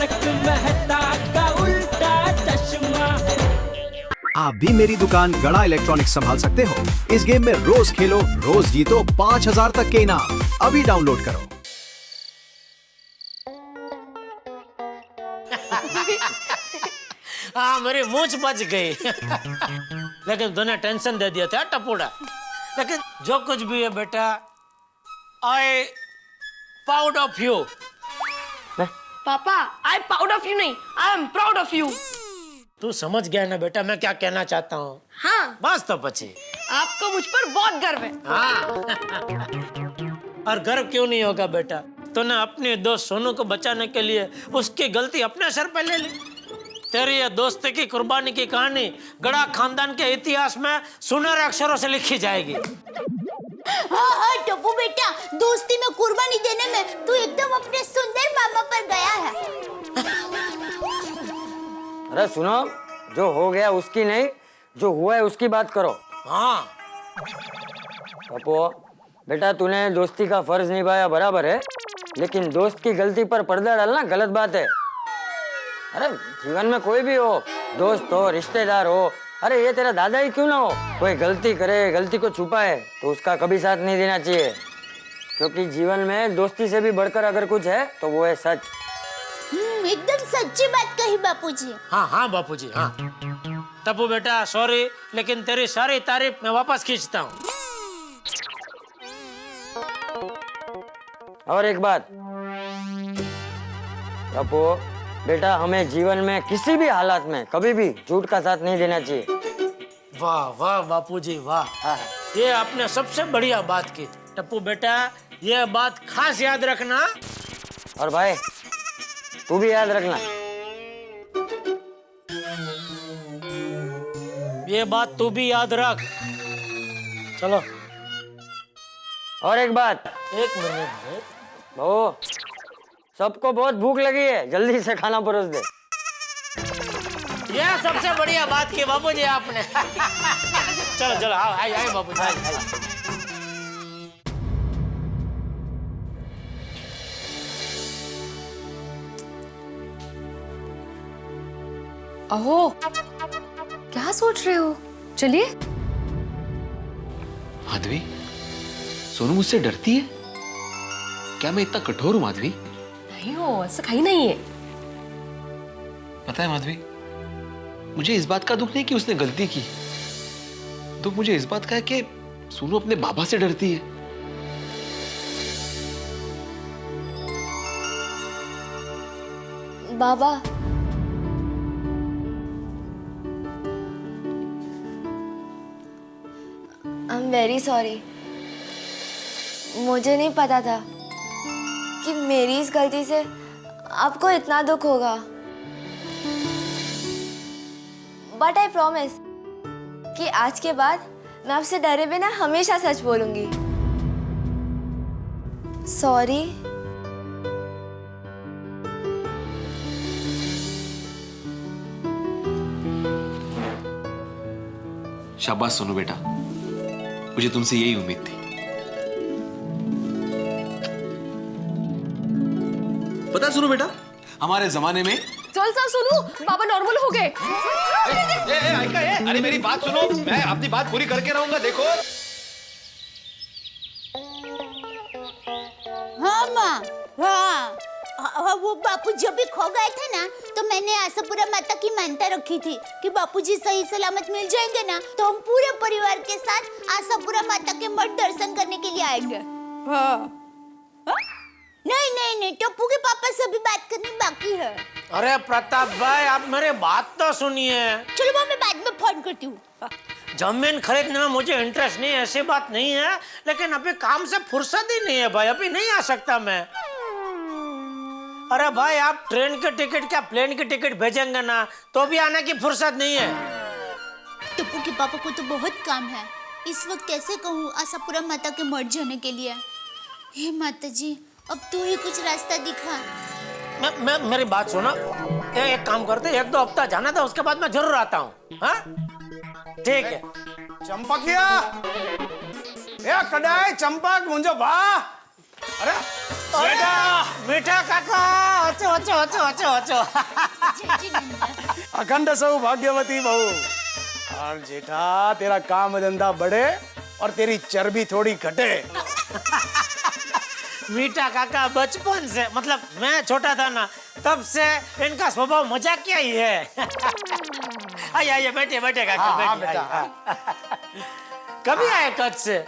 तारक मेहता का उल्टा चश्मा। आप भी मेरी दुकान गड़ा इलेक्ट्रॉनिक्स संभाल सकते हो। इस गेम में रोज खेलो, रोज जीतो 5000 तक के इनाम। अभी डाउनलोड करो। हाँ, मेरी मूंछ बच गई। लेकिन तूने टेंशन दे दिया था टपोड़ा। लेकिन जो कुछ भी है बेटा, आई प्राउड ऑफ यू। पापा, आई प्राउड ऑफ यू नहीं, I am proud of you. तू समझ गया ना बेटा मैं क्या कहना चाहता हूँ? हाँ, बस तो बची। आपको मुझ पर बहुत गर्व है। हाँ। और गर्व क्यों नहीं होगा बेटा? तूने अपने दोस्त सोनू को बचाने के लिए उसकी गलती अपने सर पे ले ली। तेरी ये दोस्ती की कुर्बानी की कहानी गड़ा खानदान के इतिहास में सुनहरे अक्षरों से लिखी जाएगी। हाँ टप्पू बेटा, दोस्ती में कुर्बानी देने में तू एकदम अपने सुंदर मामा पर गया है। अरे सुनो, जो हो गया उसकी नहीं, जो हुआ है उसकी बात करो। हाँ पप्पू बेटा, तूने दोस्ती का फर्ज निभाया बराबर है, लेकिन दोस्त की गलती पर पर्दा डालना गलत बात है। अरे जीवन में कोई भी हो, दोस्त हो, रिश्तेदार हो, अरे ये तेरा दादा ही क्यों ना हो, कोई गलती करे, गलती को छुपाए तो उसका कभी साथ नहीं देना चाहिए। क्योंकि जीवन में दोस्ती से भी बढ़कर अगर कुछ है तो वो है सच। एकदम सच्ची बात कही बापूजी। हाँ हाँ बापूजी, हाँ। टप्पू बेटा सॉरी, लेकिन तेरी सारी तारीफ मैं वापस खींचता हूँ। और एक बात टप्पू बेटा, हमें जीवन में किसी भी हालात में कभी भी झूठ का साथ नहीं देना चाहिए। वाह वाह बापूजी वाह, ये आपने सबसे बढ़िया बात की। टप्पू बेटा ये बात खास याद रखना। और भाई तू भी याद रखना। ये बात तू भी याद रख। चलो। और एक बात, एक मिनट। ओ सबको बहुत भूख लगी है, जल्दी से खाना परोस दे। ये सबसे बढ़िया बात की बापूजी आपने। चलो चलो आओ, आइए बापूजी आइए। अहो, क्या सोच रहे हो? चलिए। माधवी, सोनू मुझसे डरती है क्या? मैं इतना कठोर हूं माधवी? नहीं हो, ऐसा कहीं नहीं है। पता है माधवी, मुझे इस बात का दुख नहीं कि उसने गलती की, दुख मुझे इस बात का है कि सोनू अपने बाबा से डरती है। बाबा, आई एम वेरी सॉरी। मुझे नहीं पता था कि मेरी इस गलती से आपको इतना दुख होगा। बट आई प्रॉमिस कि आज के बाद मैं आपसे डरे बिना हमेशा सच बोलूंगी। सॉरी। शाबाश सोनू बेटा, मुझे तुमसे यही उम्मीद थी। पता है सोनू बेटा, हमारे जमाने में चल सा सुनो, बाबा नॉर्मल हो गए। अरे मेरी बात सुनो, मैं अपनी बात पूरी करके रहूंगा। देखो हाँ माँ, हाँ वो बापू जब भी खो गए थे ना, तो मैंने आशापुरा माता की मानता रखी थी कि बापूजी सही सलामत मिल जाएंगे ना, तो हम पूरे परिवार के साथ आशापुरा माता के मठ दर्शन करने के लिए आएंगे। हाँ। नहीं नहीं नहीं, टप्पू के पापा से अभी बात करनी बाकी है। अरे प्रताप भाई, आप मेरे बात तो सुनिए। चलो मैं बाद में फोन करती हूँ। जमीन खरीदने में मुझे इंटरेस्ट नहीं है, ऐसी बात नहीं है, लेकिन अभी काम से फुर्सत ही नहीं है भाई, अभी नहीं आ सकता मैं। अरे भाई आप ट्रेन के टिकट क्या प्लेन की टिकट भेजेंगे ना, तो भी आने की फुर्सत नहीं है। टप्पू के पापा को तो बहुत काम है, इस वक्त कैसे कहूँ आशापुरा माता के मठ जाने के लिए। हे माता जी, अब तू ही कुछ रास्ता दिखा। मैं मेरी बात सुनो, एक काम करते, 1-2 हफ्ता जाना था, उसके बाद मैं जरूर आता हूँ। हाँ ठीक है। चंपकिया, ए कडाई चंपक मुंजो भा अरे बेटा मीठा काका ओचो ओचो ओचो ओचो ओचो अखंड सौभाग्यवती बहू। और जेठा तेरा काम धंधा बढ़े और तेरी चर्बी थोड़ी घटे। मीठा काका बचपन से मतलब मैं छोटा था ना तब से इनका स्वभाव मजाकिया ही है। आइए आइए बैठे बैठे काका हाँ, बैठिए, बेटा, आइए। कभी आए कच्छ से?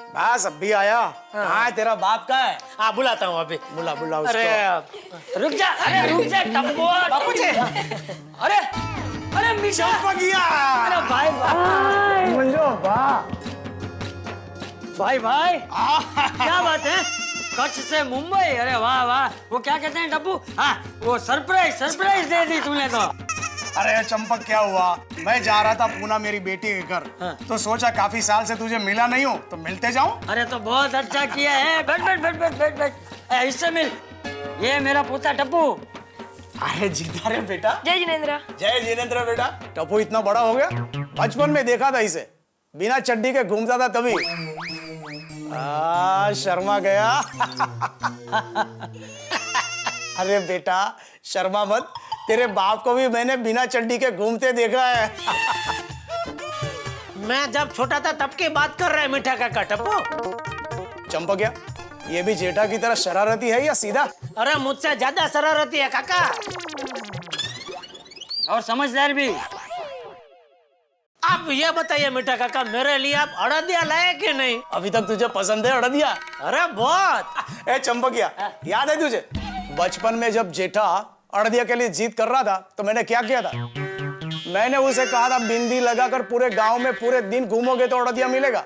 बस अब भी आया। कहाँ है तेरा बाप का है? हाँ बुलाता हूँ अभी। बुला बुला उसको। अरे रुक जा टप्पू। बापू जी अरे अरे मीठा चंपकिया। अरे भाई भाई मुंजो वाह। भाई भाई क्या बात है? कच्छ से मुंबई, अरे वाह वाह। वो क्या कहते हैं टप्पू? हाँ वो सरप्राइज दे दी तूने तो। अरे चंपक क्या हुआ, मैं जा रहा था पूना मेरी बेटी के घर। तो सोचा काफी साल से तुझे मिला नहीं हूँ तो मिलते जाऊं। अरे तो बहुत अच्छा किया है। बैठ बैठ बैठ बैठ बैठ बैठ। इससे मिल। ये मेरा पोता टप्पू। अरे जीता रे बेटा। जय जिनेंद्र। जय जिनेंद्र बेटा। टप्पू इतना बड़ा हो गया, बचपन में देखा था इसे बिना चड्डी के घूमता था तभी। शर्मा गया। अरे बेटा शर्मा मत, तेरे बाप को भी मैंने बिना चड्डी के घूमते देखा है। मैं जब छोटा था तब की बात कर रहे हैं मीठा काका टप्पू। चंपकिया ये भी जेठा की तरह शरारती है या सीधा? अरे मुझसे ज्यादा शरारती है काका। और समझदार भी। आप ये बताइए मीठा काका मेरे लिए आप अड़दिया लाए कि नहीं? अभी तक तुझे पसंद है अड़दिया? अरे बहुत। ए चंपकिया याद है तुझे बचपन में जब जेठा अड़दिया के लिए जीत कर रहा था तो मैंने क्या किया था? मैंने उसे कहा था बिंदी लगाकर पूरे गांव में पूरे दिन घूमोगे तो अड़दिया मिलेगा।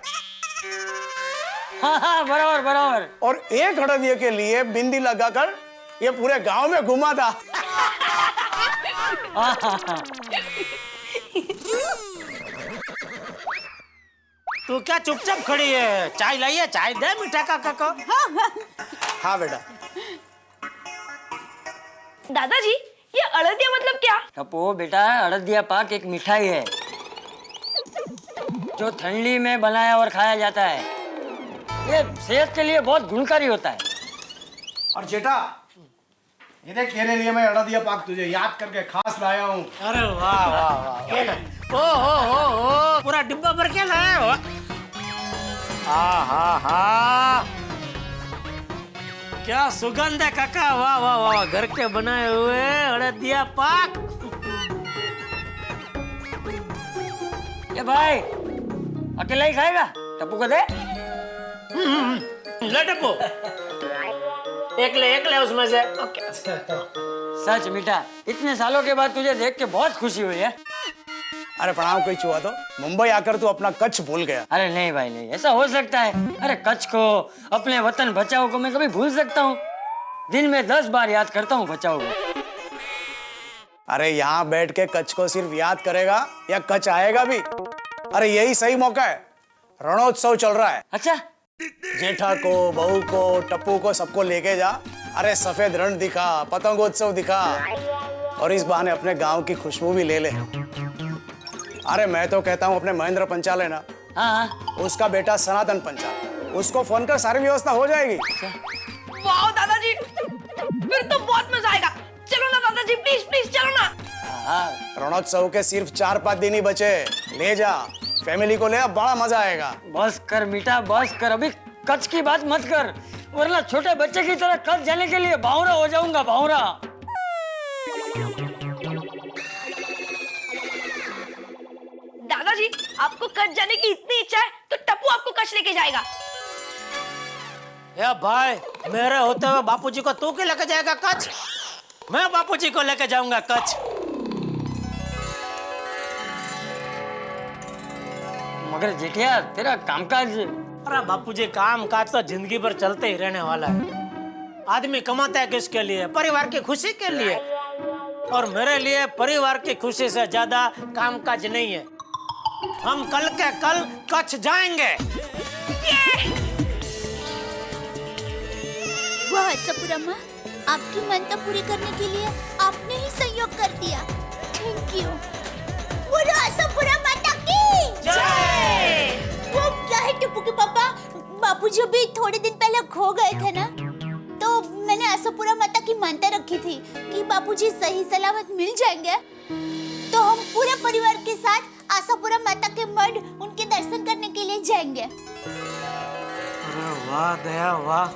हाँ बराबर बराबर। और एक अड़दिया के लिए बिंदी लगाकर ये पूरे गांव में घुमा था। तू क्या चुपचाप खड़ी है? चाय लाइए, चाय दे मीठा काका को। हाँ बेटा। दादाजी ये अड़दिया मतलब क्या? टप्पू बेटा अड़दिया पाक एक मिठाई है जो ठंडी में बनाया और खाया जाता है। ये सेहत के लिए बहुत गुणकारी होता है। और जेठा ये देख तेरे लिए मैं अड़दिया पाक तुझे याद करके खास लाया हूँ। अरे वाह वाह वाह। ओ पूरा डिब्बा भर के लाए हो। हाँ क्या सुगंध है काका, वाह वाह वाह। घर के बनाए हुए अड़दिया पाक। ये भाई अकेला ही खाएगा? टप्पू को दे। ले टप्पू एक ले उसमें से। सच मीठा इतने सालों के बाद तुझे देख के बहुत खुशी हुई है। अरे प्रणाम कोई छुआ तो मुंबई आकर तू अपना कच्छ भूल गया। अरे नहीं भाई नहीं, ऐसा हो सकता है? अरे कच्छ को अपने वतन बचाओ को मैं कभी भूल सकता हूँ? दिन में 10 बार याद करता हूँ बचाओ को। अरे यहाँ बैठ के कच्छ को सिर्फ याद करेगा या कच्छ आएगा भी? अरे यही सही मौका है, रणोत्सव चल रहा है। अच्छा जेठा को बहू को टप्पू को सबको लेके जा। अरे सफेद रण दिखा, पतंगोत्सव दिखा और इस बहाने अपने गांव की खुशबू भी ले ले। अरे मैं तो कहता हूँ अपने महेंद्र पंचाल है ना, हाँ उसका बेटा सनातन पंचाल, उसको फोन कर सारी व्यवस्था हो जाएगी। वाह दादाजी फिर तो बहुत मजा आएगा। चलो ना दादाजी प्लीज प्लीज चलो ना। रणोत्सव के सिर्फ 4-5 दिन ही बचे, ले जा फैमिली को ले, बड़ा मजा आएगा। बस कर मीठा बस कर, अभी कच्छ की बात मत कर वरना छोटे बच्चे की तरह कच्छ जाने के लिए बावरा हो जाऊंगा बावरा। दादाजी आपको कच्छ जाने की इतनी इच्छा है तो टप्पू आपको कच्छ लेके जाएगा। या भाई मेरे होते हुए बापूजी को तू क्यों लेके जाएगा कच्छ? मैं बापूजी को लेके जाऊंगा कच्छ। मगर जेठिया तेरा कामकाज। अरे बापूजी काम काज तो जिंदगी भर चलते ही रहने वाला है। आदमी कमाता है किसके लिए? परिवार की खुशी के लिए। और मेरे लिए परिवार की खुशी से ज्यादा काम काज नहीं है। हम कल के कल कच्छ जाएंगे। वाह सपुरमा, आपकी मनता पूरी करने के लिए आपने ही सहयोग कर दिया। Thank you. बोलो आशापुरा माता की जय। वो क्या है टप्पू के पापा, बापूजी अभी थोड़े दिन पहले खो गए थे ना? मैंने आशापुरा माता की मानता रखी थी कि बापूजी सही सलामत मिल जाएंगे, तो हम पूरे परिवार के साथ आशापुरा माता के मठ उनके दर्शन करने के लिए जाएंगे। अरे वाह दया वाह,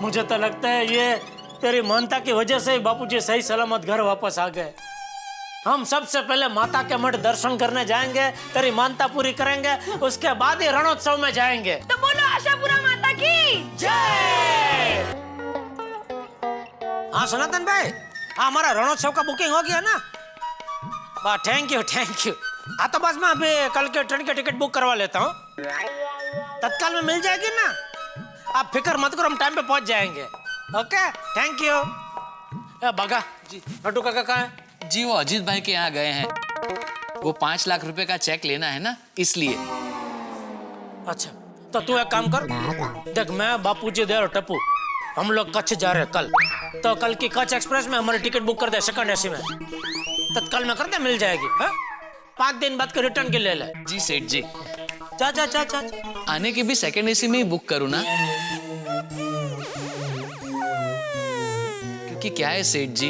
मुझे तो लगता है ये तेरी मानता की वजह से ही बापूजी सही सलामत घर वापस आ गए। हम सबसे पहले माता के मठ दर्शन करने जाएंगे, तेरी मानता पूरी करेंगे, उसके बाद ही रणोत्सव में जाएंगे। तो बोलो आशापुरा माता की जय। हाँ सनातन भाई, हमारा रणोत्सव का बुकिंग हो गया ना? वाह थैंक यू थैंक यू। हाँ तो बस मैं अभी कल के ट्रेन की टिकट बुक करवा लेता हूँ, तत्काल में मिल जाएगी ना? आप फिक्र मत करो, हम टाइम पे पहुंच जाएंगे। Okay thank you. बगा जी, नटू काका कहाँ है? जी वो अजीत भाई के यहाँ गए हैं, वो 5 लाख रुपए का चेक लेना है ना, इसलिए। अच्छा तो तू एक काम कर, देख मैं बापूजी दे और टप्पू हम लोग कच्छ जा रहे हैं कल, तो कल की कच्छ एक्सप्रेस में हमारी टिकट बुक कर दे, सेकंड एसी में तत्काल में कर दे, मिल जाएगी। हाँ 5 दिन बाद के रिटर्न के ले ले। जी सेठ जी। जा जा जा जा। आने की भी सेकंड एसी में ही बुक करूँ ना? क्योंकि क्या है सेठ जी,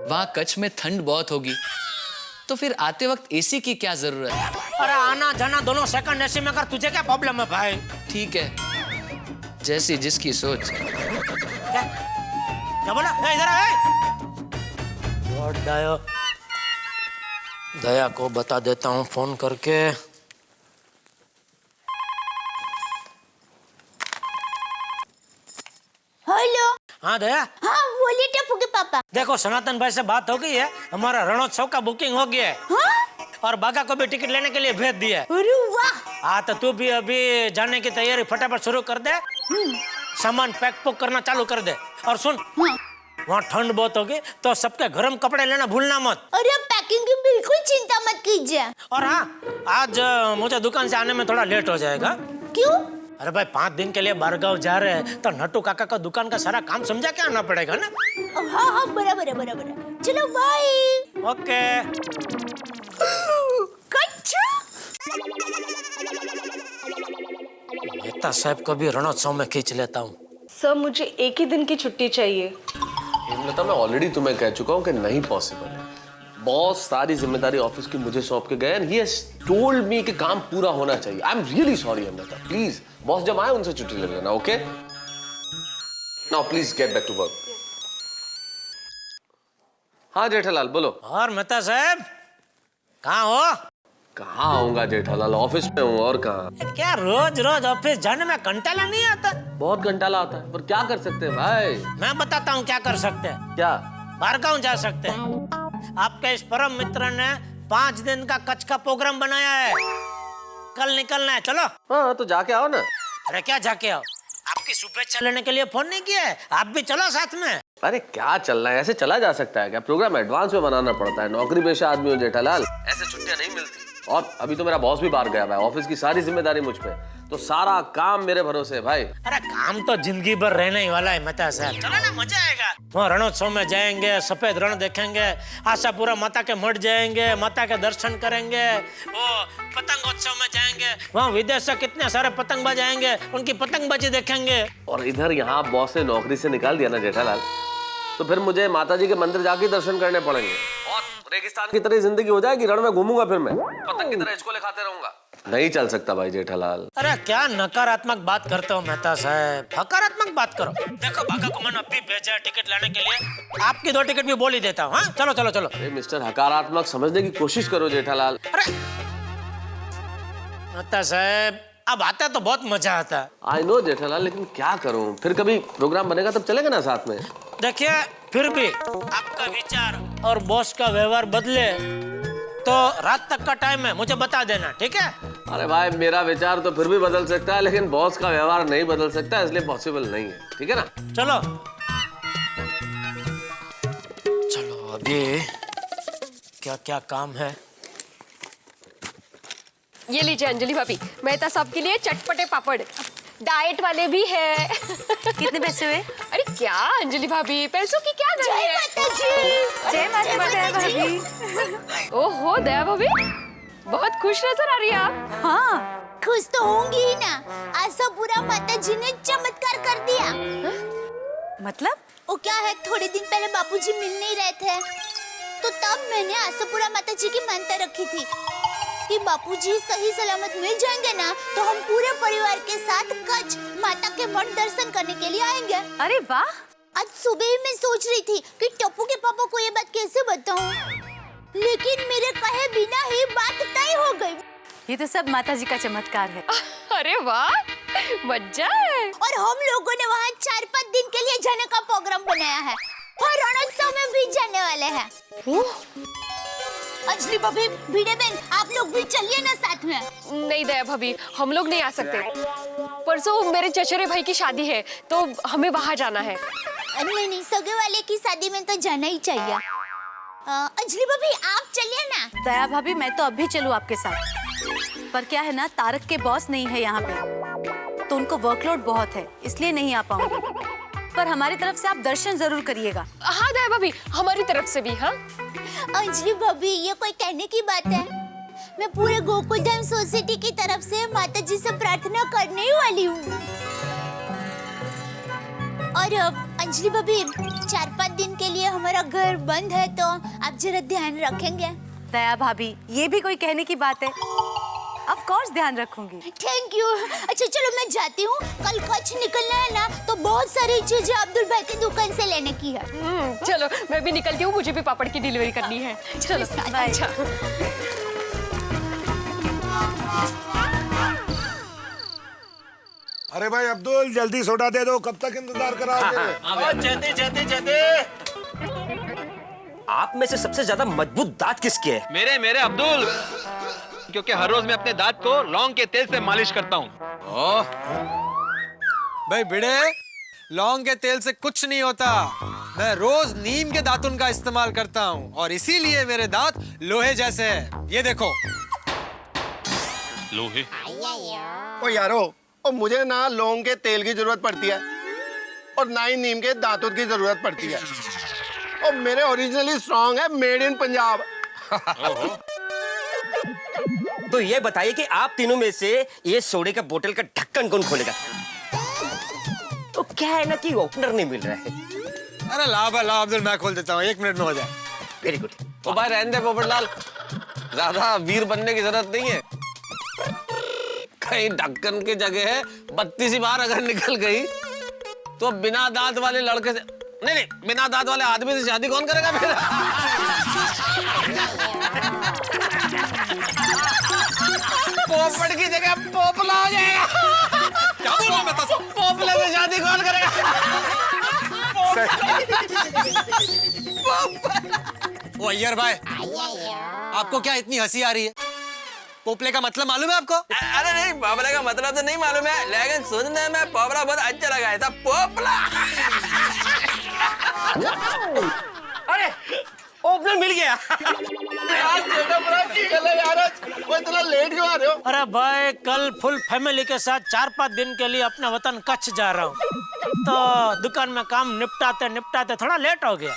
वहाँ कच्छ में ठंड बहुत होगी, तो फिर आते वक्त एसी की क्या जरूरत है? अरे आना जाना दोनों सेकंड एसी में कर, तुझे क्या प्रॉब्लम है भाई? ठीक है, जैसी जिसकी सोच। क्या बोला? इधर आ। दया दया को बता देता हूँ फोन करके। हेलो। हाँ दया। हाँ बोलिए टप्पू के पापा। देखो सनातन भाई से बात हो गई है, हमारा रणोत्सव का बुकिंग हो गया है। हाँ? और बागा को भी टिकट लेने के लिए भेज दिया है। अरे वाह। हाँ तो तू भी अभी जाने की तैयारी फटाफट शुरू कर दे, सामान पैक करना चालू कर दे। और सुन, वहाँ ठंड बहुत होगी तो सबके गर्म कपड़े लेना भूलना मत। अरे पैकिंग की बिल्कुल चिंता मत कीजिए। और हाँ आज मुझे दुकान से आने में थोड़ा लेट हो जाएगा। क्यों? अरे भाई 5 दिन के लिए बारगांव जा रहे हैं, तो नट्टू काका का दुकान का सारा काम समझा के आना पड़ेगा ना। हाँ हाँ बराबर है बराबर है। चलो बाय। ओके। मेहता साहब को भी रणोत्सव में खींच लेता हूँ। सर मुझे एक ही दिन की छुट्टी चाहिए। हेमलता मैं ऑलरेडी तुम्हें कह चुका हूँ कि नहीं पॉसिबल है। बॉस सारी जिम्मेदारी ऑफिस की मुझे सौंप के गए, and he has told me कि काम पूरा होना चाहिए। I am really sorry Hemlata, please boss जब आए उनसे छुट्टी ले लेना। Okay now please get back to work. हाँ जेठालाल बोलो। और मेहता साहब कहाँ हो? कहाँ आऊंगा जेठालाल, ऑफिस में हूँ। और कहाँ? क्या रोज रोज ऑफिस जाने में कंटाला नहीं आता? बहुत घंटाला आता है, पर क्या कर सकते हैं भाई? मैं बताता हूँ क्या कर सकते हैं। क्या? बारगांव जा सकते हैं। आपके इस परम मित्र ने 5 दिन का कच्छ का प्रोग्राम बनाया है, कल निकलना है। चलो। हाँ तो जाके आओ ना। अरे क्या जाके आओ, आपकी शुभेच्छा लेने के लिए फोन नहीं किया है, आप भी चलो साथ में। अरे क्या चल रहा है, ऐसे चला जा सकता है क्या? प्रोग्राम एडवांस में बनाना पड़ता है, नौकरी पेशा आदमी हो जेठालाल, ऐसे छुट्टियां नहीं मिलती। और अभी तो मेरा बॉस भी बाहर गया है, ऑफिस की सारी जिम्मेदारी मुझ पे, तो सारा काम मेरे भरोसे है भाई। अरे काम तो जिंदगी भर रहने ही वाला है मेहता साहब, चलो ना मजा आएगा। वहाँ रणोत्सव में जाएंगे, सफेद रण देखेंगे, आशापुरा माता के मठ जाएंगे, माता के दर्शन करेंगे, वो पतंगोत्सव में जाएंगे, वहाँ विदेश से कितने सारे पतंगबाज आएंगे, उनकी पतंगबाजी देखेंगे। और इधर यहाँ बॉस ने नौकरी से निकाल दिया ना जेठालाल, तो फिर मुझे माताजी के मंदिर जाके दर्शन करने पड़ेंगे, और रेगिस्तान की तरह जिंदगी हो जाएगी। रण में घूमूंगा फिर मैं, पतंग की तरह इसको खाते रहूंगा। नहीं चल सकता भाई जेठालाल। अरे क्या नकारात्मक बात करते हो मेहता साहब, सकारात्मक बात करो। देखो बाका को मैंने अभी भेजा है टिकट लाने के लिए, आपकी 2 टिकट भी बोल ही देता हूँ। हाँ चलो चलो चलो। अरे मिस्टर हकारात्मक समझने की कोशिश करो जेठालाल। अरे मेहता साहब अब आता तो बहुत मजा आता है। आई नो जेठालाल, लेकिन क्या करूं, फिर कभी प्रोग्राम बनेगा तब चलेगा ना साथ में। देखिए फिर भी आपका विचार और बॉस का व्यवहार बदले तो रात तक का टाइम है, मुझे बता देना, ठीक है? अरे भाई मेरा विचार तो फिर भी बदल सकता है, लेकिन बॉस का व्यवहार नहीं बदल सकता, इसलिए पॉसिबल नहीं है, ठीक है ना? चलो चलो अभी क्या क्या काम है। ये लीजिए अंजलि भाभी, मेहता साहब के लिए चटपटे पापड़, डाइट वाले भी है। कितने पैसे हुए? अरे क्या अंजलि भाभी, पैसों की क्या गई है? जय माता भाभी। ओहो दया भाभी, बहुत खुश नजर आ रही है आप। हाँ खुश तो होंगी ही ना, आशापुरा माता जी ने चमत्कार कर दिया। मतलब? वो क्या है, थोड़े दिन पहले बापूजी मिल नहीं रहे थे, तो तब मैंने आशापुरा माता जी की मानता रखी थी कि बापूजी सही सलामत मिल जाएंगे ना तो हम पूरे परिवार के साथ कच्छ माता के मठ दर्शन करने के लिए आएंगे। अरे वाह! आज सुबह ही मैं सोच रही थी कि टप्पू के पापा को ये बात कैसे बताऊं, लेकिन मेरे कहे बिना ही बात तय हो गई। ये तो सब माता जी का चमत्कार है। अरे वाह, मजा है। और हम लोगों ने वहाँ 4-5 दिन के लिए जाने का प्रोग्राम बनाया है और रणोत्सव में भी जाने वाले हैं। अंजलि भाभी, भिड़े बहन, आप लोग भी चलिए ना साथ में। नहीं दया भाभी, हम लोग नहीं आ सकते। परसों मेरे चचेरे भाई की शादी है तो हमें वहाँ जाना है। नहीं, सगे वाले की शादी में तो जाना ही चाहिए। अंजलि भाभी, आप चलिए ना। दया भाभी, मैं तो अभी चलूँ आपके साथ, पर क्या है ना, तारक के बॉस नहीं है यहाँ पे, तो उनको वर्कलोड बहुत है, इसलिए नहीं आ पाऊंगी। पर हमारी तरफ से आप दर्शन जरूर करिएगा। हाँ दया भाभी, हमारी तरफ से भी। हाँ अंजलि भाभी, ये कोई कहने की बात है? मैं पूरे गोकुलधाम सोसाइटी की तरफ से माता जी से प्रार्थना करने ही वाली हूँ। और अंजलि भाभी, 4-5 दिन के लिए हमारा घर बंद है, तो आप जरा ध्यान रखेंगे? दया भाभी, ये भी कोई कहने की बात है? ऑफ कोर्स ध्यान रखूंगी। Thank you. अच्छा चलो मैं जाती हूँ, कल कच्छ निकलना है ना, तो बहुत सारी चीजें अब्दुल भाई की दुकान से लेने की है। चलो मैं भी निकलती हूँ, मुझे भी पापड़ की डिलीवरी करनी है। चलो बाय। अरे भाई अब्दुल, जल्दी सोडा दे दो, कब तक इंतजार कराओगे? जल्दी। आप में से सबसे ज्यादा मजबूत दांत किसके हैं? मेरे अब्दुल, क्योंकि हर रोज मैं अपने दांत को लौंग के तेल से मालिश करता हूँ। भाई भिड़े, लौंग के तेल से कुछ नहीं होता। मैं रोज नीम के दातुन का इस्तेमाल करता हूँ और इसीलिए मेरे दांत लोहे जैसे हैं। ये देखो। लोहे? ओ यारो, और मुझे ना लौंग के तेल की जरूरत पड़ती है और ना ही नीम के दांतों की जरूरत पड़ती है, और मेरे ओरिजिनली स्ट्रॉन्ग है, मेड इन पंजाब। तो ये बताइए कि आप तीनों में से ये सोडे का बोतल का ढक्कन कौन खोलेगा? तो क्या है ना कि ओपनर नहीं मिल रहा है। अरे ला अब्दुल, मैं खोल देता हूँ, 1 मिनट में हो जाए। Very good. तो भाई रहने दे पोपटलाल, ज्यादा वीर बनने की जरूरत नहीं है। कहीं ढक्कन की जगह है 32 बार अगर निकल गई तो बिना दांत वाले लड़के से नहीं, बिना दांत वाले आदमी से शादी कौन करेगा फिर? पोपट की जगह पोपला हो जाएगा। क्या बोल रहा बता? पोपले से शादी कौन करेगा? ओ अय्यर भाई, आपको क्या इतनी हंसी आ रही है? पोपले का मतलब मालूम है आपको? अरे नहीं, पोपला का मतलब तो नहीं मालूम है, लेकिन सुनने में पोपला बहुत अच्छा लगा था। पोपला। अरे ओपनर मिल गया। वो इतना लेट क्यों आ रहे हो? अरे भाई, कल फुल फैमिली के साथ 4-5 दिन के लिए अपना वतन कच्छ जा रहा हूँ, तो दुकान में काम निपटाते थोड़ा लेट हो गया।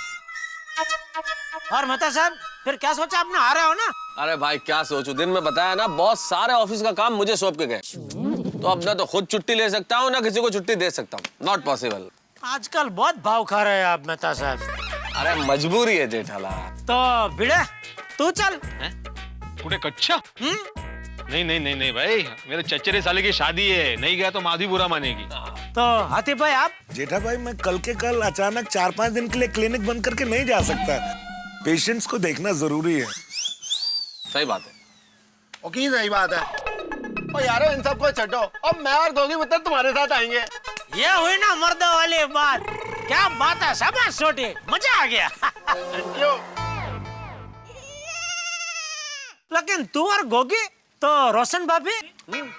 और मेहता साहब, फिर क्या सोचा आपने? आ रहे हो ना? अरे भाई क्या सोचूं, दिन में बताया ना, बॉस सारे ऑफिस का काम मुझे सौंप के गए, तो अब ना तो खुद छुट्टी ले सकता हूँ ना किसी को छुट्टी दे सकता हूँ। Not possible. आजकल बहुत भाव खा रहे हैं आप मेहता साहब। अरे मजबूरी है जेठालाल। तो भिड़े, तू चल। पूरे कच्चा? नहीं भाई, मेरे चचेरे साले की शादी है, नहीं गया तो माधी बुरा मानेगी। तो हाथी भाई आप? जेठा भाई, मैं कल के कल अचानक 4-5 दिन के लिए क्लिनिक बंद करके नहीं जा सकता। पेशेंट्स को देखना जरूरी है। सही बात है। ओके, सही बात है। ओ यारो, इन सबको छटो, अब मैं और गोगी मित्र तुम्हारे साथ आएंगे। ये हुई ना मर्दों वाली बात। क्या बात है, शाबाश छोटी, मजा आ गया। लेकिन तू और गोगी तो रोशन भाभी?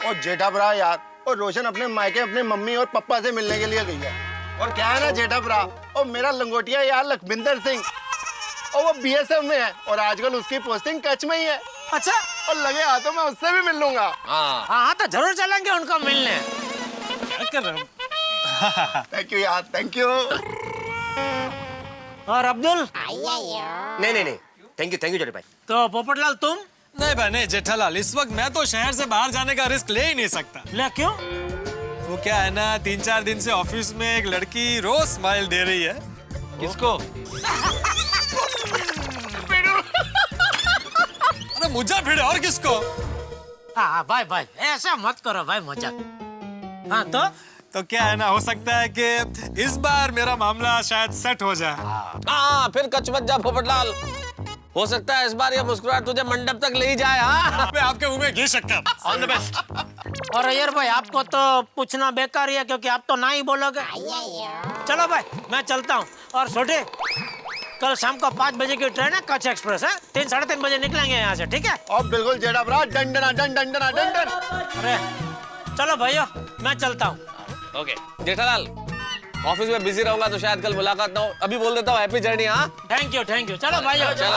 और जेठा भरा यार, और रोशन अपने मायके अपने मम्मी और पापा से मिलने के लिए गई है। और क्या है ना जेठा भरा, और मेरा लंगोटिया यार लखविंदर सिंह, और वो बीएसएफ में है और आजकल उसकी पोस्टिंग कच्छ में ही है। अच्छा, और लगे हाथों में उससे भी मिल लूंगा। हाँ, तो जरूर चलेंगे उनको मिलने। थैंक यू यार, थैंक यू। और अब्दुल? नहीं, थैंक यू जोड़े भाई। तो पोपटलाल तुम? नहीं भाई नहीं जेठालाल, इस वक्त मैं तो शहर से बाहर जाने का रिस्क ले ही नहीं सकता। ले क्यों? वो क्या है ना, 3-4 दिन से ऑफिस में एक लड़की रोज स्माइल दे रही है। किसको? अरे मुझे भिड़े और किसको? हाँ भाई भाई ऐसा मत करो भाई, मजाक। हाँ तो क्या है ना, हो सकता है कि इस बार मेरा मामला शायद सेट हो जाए। हाँ फिर कच मत जा पोपटलाल, हो सकता है इस बार ये मुस्कुराहट तुझे मंडप तक ले ही जाए। हाँ मैं आपके मुंह में घी शक्कर। All the best. और अय्यर भाई आपको तो पूछना बेकार ही है, क्योंकि आप तो ना ही बोलोगे। चलो भाई मैं चलता हूँ। और छोटे, कल शाम को 5 बजे की ट्रेन है कच्छ एक्सप्रेस है, 3-3:30 बजे निकलेंगे यहाँ से, ठीक है? और बिल्कुल जेड़ा ब्रा, डंडना डन डंडना डंडन। अरे चलो भाइयों मैं चलता हूँ। ओके जेठालाल, ऑफिस में बिजी रहूंगा तो शायद कल मुलाकात ना हो, अभी बोल देता हूँ हैप्पी जर्नी। हाँ थैंक यू चलो भाइयों। चलो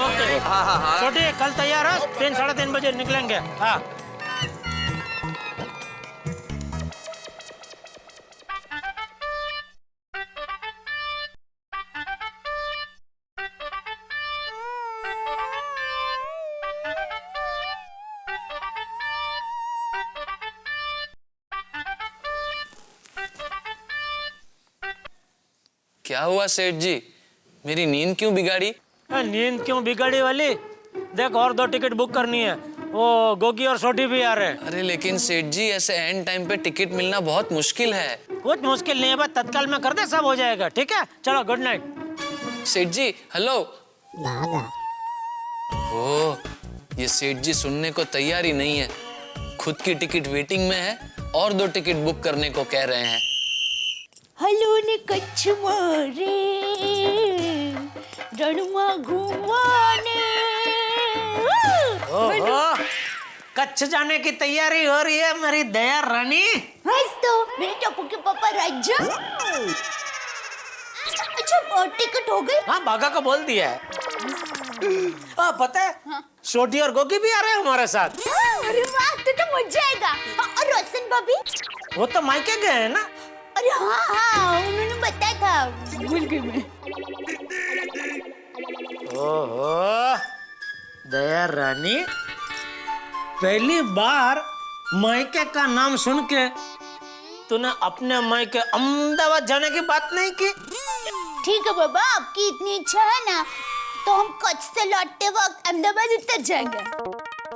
ओके हाँ छोटे, कल तैयार हो, 3-3:30 बजे निकलेंगे। हाँ क्या हुआ सेठ जी, मेरी नींद क्यों बिगाड़ी? नींद क्यों बिगाड़ी वाली? देख और 2 टिकट बुक करनी है, वो गोगी और छोटी भी आ रहे हैं। अरे लेकिन सेठ जी ऐसे एंड टाइम पे टिकट मिलना बहुत मुश्किल है। कुछ मुश्किल नहीं है, बस तत्काल में कर दे, सब हो जाएगा, ठीक है? चलो गुड नाइट। सेठ जी हेलो। ओह ये सेठ जी सुनने को तैयार ही नहीं है, खुद की टिकट वेटिंग में है और 2 टिकट बुक करने को कह रहे हैं। हेलो ने कच्छ मारे रणमा घुमाने। ओहो, कच्छ जाने की तैयारी हो रही है मेरी दया रानी। हंस तो मेरे टप्पू के पापा राजा। अच्छा टिकट हो गई? हाँ बागा को बोल दिया है। हाँ पता है, हाँ। छोटी और गोगी भी आ रहे हैं हमारे साथ। अरे वाह, तो मजा आएगा। और रोशन भाभी? वो तो मायके गए हैं ना। अरे हाँ उन्होंने बताया था, भूल गई मैं। ओहो दया रानी, पहली बार मायके का नाम सुन के तूने अपने मायके अहमदाबाद जाने की बात नहीं की? ठीक है बाबा, आपकी इतनी इच्छा है ना तो हम कच्छ से लौटते वक्त अहमदाबाद उतर जाएंगे,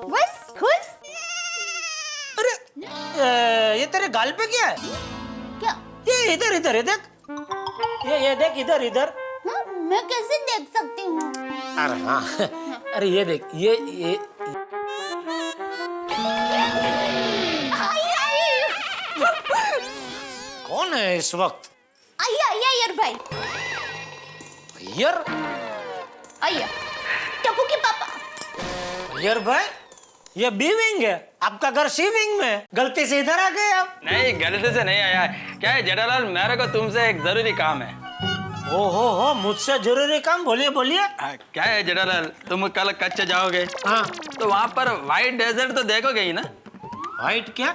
बस खुश। अरे ये तेरे गाल पे क्या है? क्या? ये इधर देख, ये देख इधर। हाँ, मैं कैसे देख सकती हूँ? अरे हाँ अरे ये देख, ये कौन है इस वक्त? अय्यर भाई। अय्यर टप्पू के पापा। अय्यर भाई, ये बी विंग है, आपका घर सी विंग में, गलती से इधर आ गए आप। नहीं गलती से नहीं आया, क्या है जेठालाल, मेरे को तुमसे एक जरूरी काम है। ओहो मुझसे जरूरी काम? बोलिए। क्या है जेठालाल, तुम कल कच्छ जाओगे? हाँ तो वहाँ पर व्हाइट डेजर्ट तो देखोगे ही ना? व्हाइट क्या?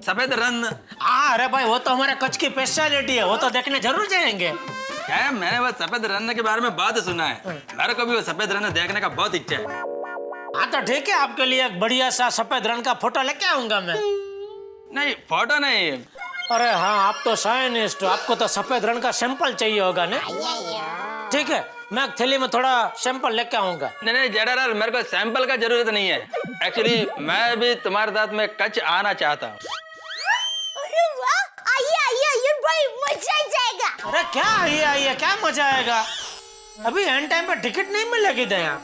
सफेद रण। हाँ अरे भाई वो तो हमारे कच्छ की स्पेशलिटी है, वो तो देखने जरूर जाएंगे। क्या है, मैंने वो सफेद रण के बारे में बहुत सुना है, मेरे को भी वो सफेद रण देखने का बहुत इच्छा है। हाँ तो ठीक है, आपके लिए एक बढ़िया सा सफेद रण का फोटो लेके आऊंगा मैं। नहीं फोटो नहीं। अरे हाँ आप तो साइंटिस्ट हो, आपको तो सफेद रण का सैंपल चाहिए होगा ना? ठीक है, मैं एक थैली में थोड़ा सैंपल लेके आऊंगा। नहीं जेठालाल, मेरे को सैंपल का जरूरत नहीं है, एक्चुअली मैं भी तुम्हारे साथ में कच्छ आना चाहता हूँ। अरे वाह, आइए भाई, मजा आ जाएगा। अरे क्या आइए, क्या मजा आएगा? अभी एंड टाइम पे टिकट नहीं मिलेगी दया।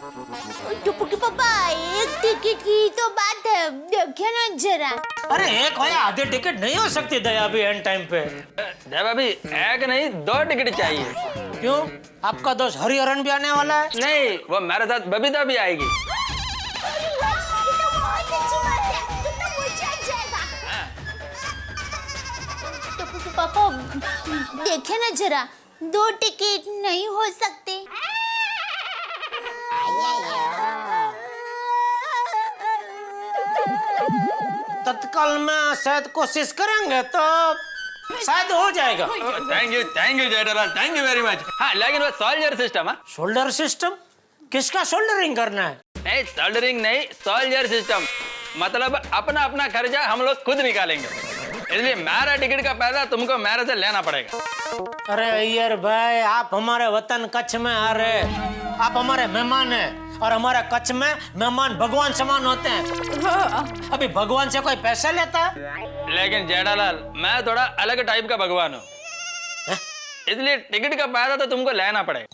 टप्पू के पापा, एक टिकट की तो बात है, देखिए ना जरा। अरे एक हो या आधे टिकट नहीं हो सकती दया अभी एंड टाइम पे। देवा भी एक नहीं 2 टिकट चाहिए। क्यों, आपका दोस्त हरिहरन भी आने वाला है? नहीं, वो मेरे साथ बबीता भी आएगी। बहुत अच्छी बात है, कितना मजा आ जाएगा। टप्पू के पापा देखिए ना जरा, 2 टिकट नहीं हो सकते? तत्काल में शायद कोशिश करेंगे तो शायद हो जाएगा। Thank you Jethalal, thank you very much. हाँ लेकिन वो सोल्जर सिस्टम है। Shoulder system? किसका शोल्डरिंग करना है? नहीं सोल्डरिंग नहीं, सोल्जर सिस्टम। मतलब अपना अपना खर्चा हम लोग खुद निकालेंगे, इसलिए मेरा टिकट का पैसा तुमको मेरे से लेना पड़ेगा। अरे अय्यर भाई, आप हमारे वतन कच्छ में आ रहे, आप हमारे मेहमान हैं और हमारे कच्छ में मेहमान भगवान समान होते हैं। अभी भगवान से कोई पैसे लेता है? लेकिन जेठालाल, मैं थोड़ा अलग टाइप का भगवान हूँ, इसलिए टिकट का पैसा तो तुमको लेना पड़ेगा।